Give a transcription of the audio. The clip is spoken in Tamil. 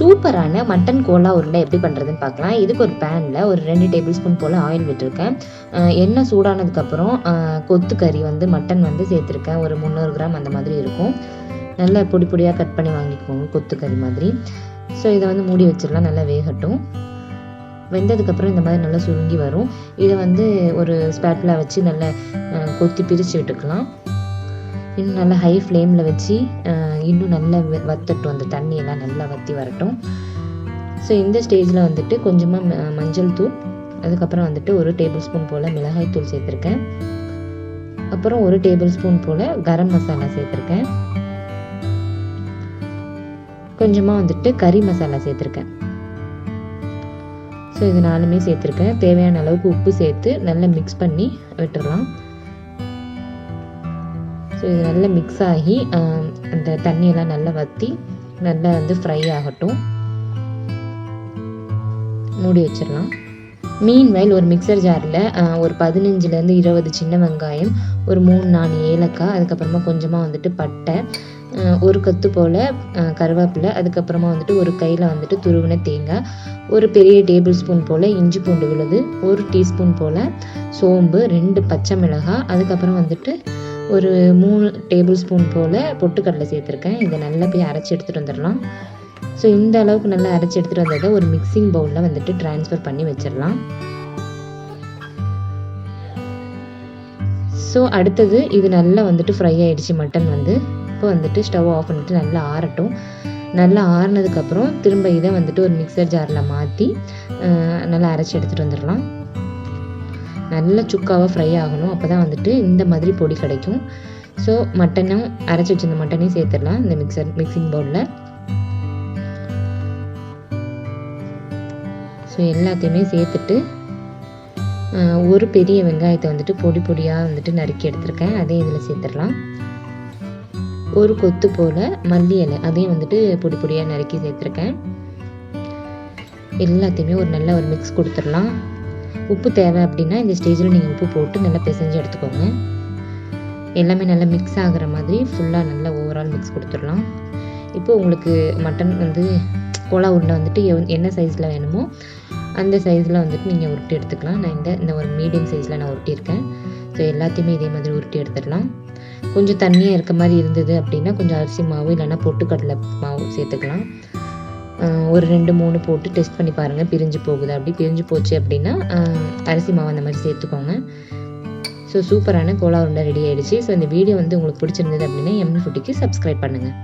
சூப்பரான மட்டன் கோலா உருண்டை எப்படி பண்ணுறதுன்னு பார்க்கலாம். இதுக்கு ஒரு பேனில் ஒரு 2 டேபிள் ஸ்பூன் போல் ஆயில் விட்டுருக்கேன். எண்ணெய் சூடானதுக்கப்புறம் கொத்துக்கறி மட்டன் சேர்த்துருக்கேன். ஒரு 300 கிராம் அந்த மாதிரி இருக்கும். நல்லா பொடி பொடியாக கட் பண்ணி வாங்கிக்கோங்க, கொத்துக்கறி மாதிரி. ஸோ இதை மூடி வச்சிடலாம், நல்லா வேகட்டும். வெந்ததுக்கப்புறம் இந்த மாதிரி நல்லா சுருங்கி வரும். இதை ஒரு ஸ்பேட்டில் வச்சு நல்லா கொத்தி பிரித்து விட்டுக்கலாம். இன்னும் நல்லா ஹை ஃப்ளேமில் வச்சு இன்னும் நல்லா வத்தட்டும், அந்த தண்ணியெல்லாம் நல்லா வற்றி வரட்டும். ஸோ இந்த ஸ்டேஜில் கொஞ்சமாக மஞ்சள் தூள், அதுக்கப்புறம் ஒரு டேபிள் ஸ்பூன் போல் மிளகாய் தூள் சேர்த்துருக்கேன். அப்புறம் 1 டேபிள் ஸ்பூன் போல் கரம் மசாலா சேர்த்துருக்கேன். கொஞ்சமாக கறி மசாலா சேர்த்துருக்கேன். ஸோ இது 4மே சேர்த்துருக்கேன். தேவையான அளவுக்கு உப்பு சேர்த்து நல்லா மிக்ஸ் பண்ணி விட்டுடலாம். ஸோ இது நல்லா மிக்ஸ் ஆகி அந்த தண்ணியெல்லாம் நல்லா வற்றி நல்லா ஃப்ரை ஆகட்டும். மூடி வச்சிடலாம். மீன்வைல் ஒரு மிக்சர் ஜாரில் ஒரு 15லேருந்து 20 சின்ன வெங்காயம், ஒரு 3-4 ஏலக்காய், அதுக்கப்புறமா கொஞ்சமாக பட்டை, ஒரு கத்து போல் கருவேப்பிலை, அதுக்கப்புறமா ஒரு கையில் துருவின தேங்காய், ஒரு பெரிய டேபிள் ஸ்பூன் போல் இஞ்சி பூண்டு விழுது, 1 டீஸ்பூன் போல் சோம்பு, 2 பச்சை மிளகாய், அதுக்கப்புறம் ஒரு 3 டேபிள் ஸ்பூன் போல் பொட்டுக்கடலை சேர்த்துருக்கேன். இதை நல்லா போய் அரைச்சி எடுத்துகிட்டு வந்துடலாம். ஸோ இந்த அளவுக்கு நல்லா அரைச்சி எடுத்துகிட்டு வந்ததை ஒரு மிக்சிங் பவுலில் ட்ரான்ஸ்ஃபர் பண்ணி வச்சிடலாம். ஸோ அடுத்தது இது நல்லா ஃப்ரை ஆகிடுச்சு மட்டன். இப்போ ஸ்டவ் ஆஃப் பண்ணிவிட்டு நல்லா ஆறட்டும். நல்லா ஆறினதுக்கப்புறம் திரும்ப இதை ஒரு மிக்சர் ஜாரில் மாற்றி நல்லா அரைச்சி எடுத்துகிட்டு வந்துடலாம். நல்லா சுக்காவாக ஃப்ரை ஆகணும். அப்போ தான் இந்த மாதிரி பொடி கிடைக்கும். ஸோ மட்டனும் அரைச்சி வச்சிருந்த மட்டனையும் சேர்த்துடலாம் இந்த மிக்சிங் பவுலில். ஸோ எல்லாத்தையுமே சேர்த்துட்டு ஒரு பெரிய வெங்காயத்தை பொடி பொடியாக நறுக்கி எடுத்துருக்கேன். அதையும் இதில் சேர்த்துடலாம். ஒரு கொத்து போல் மல்லி இலை, அதையும் பொடி பொடியாக நறுக்கி சேர்த்துருக்கேன். எல்லாத்தையுமே ஒரு நல்ல ஒரு மிக்ஸ் கொடுத்துடலாம். உப்பு தேவை அப்படின்னா இந்த ஸ்டேஜில் நீங்கள் உப்பு போட்டு நல்லா பிசைஞ்சு எடுத்துக்கோங்க. எல்லாமே நல்லா மிக்ஸ் ஆகிற மாதிரி ஃபுல்லாக நல்லா ஓவரால் மிக்ஸ் கொடுத்துடலாம். இப்போ உங்களுக்கு மட்டன் கோலா உருண்டை என்ன சைஸில் வேணுமோ அந்த சைஸில் நீங்கள் உருட்டி எடுத்துக்கலாம். நான் இந்த ஒரு மீடியம் சைஸில் நான் உருட்டியிருக்கேன். ஸோ எல்லாத்தையுமே இதே மாதிரி உருட்டி எடுத்துடலாம். கொஞ்சம் தண்ணியாக இருக்க மாதிரி இருந்தது அப்படின்னா கொஞ்சம் அரிசி மாவு இல்லைன்னா பொட்டுக்கடலை மாவு சேர்த்துக்கலாம். ஒரு 2-3 போட்டு டெஸ்ட் பண்ணி பாருங்கள், பிரிஞ்சு போகுது. அப்படி பிரிஞ்சு போச்சு அப்படின்னா அரிசி மாவு அந்த மாதிரி சேர்த்துக்கோங்க. ஸோ சூப்பரான கோலா உருண்டை ரெடி ஆகிடுச்சு. ஸோ இந்த வீடியோ உங்களுக்கு பிடிச்சிருந்தது அப்படின்னா எம்என் ஃபுட்டிக்கு சப்ஸ்கிரைப் பண்ணுங்கள்.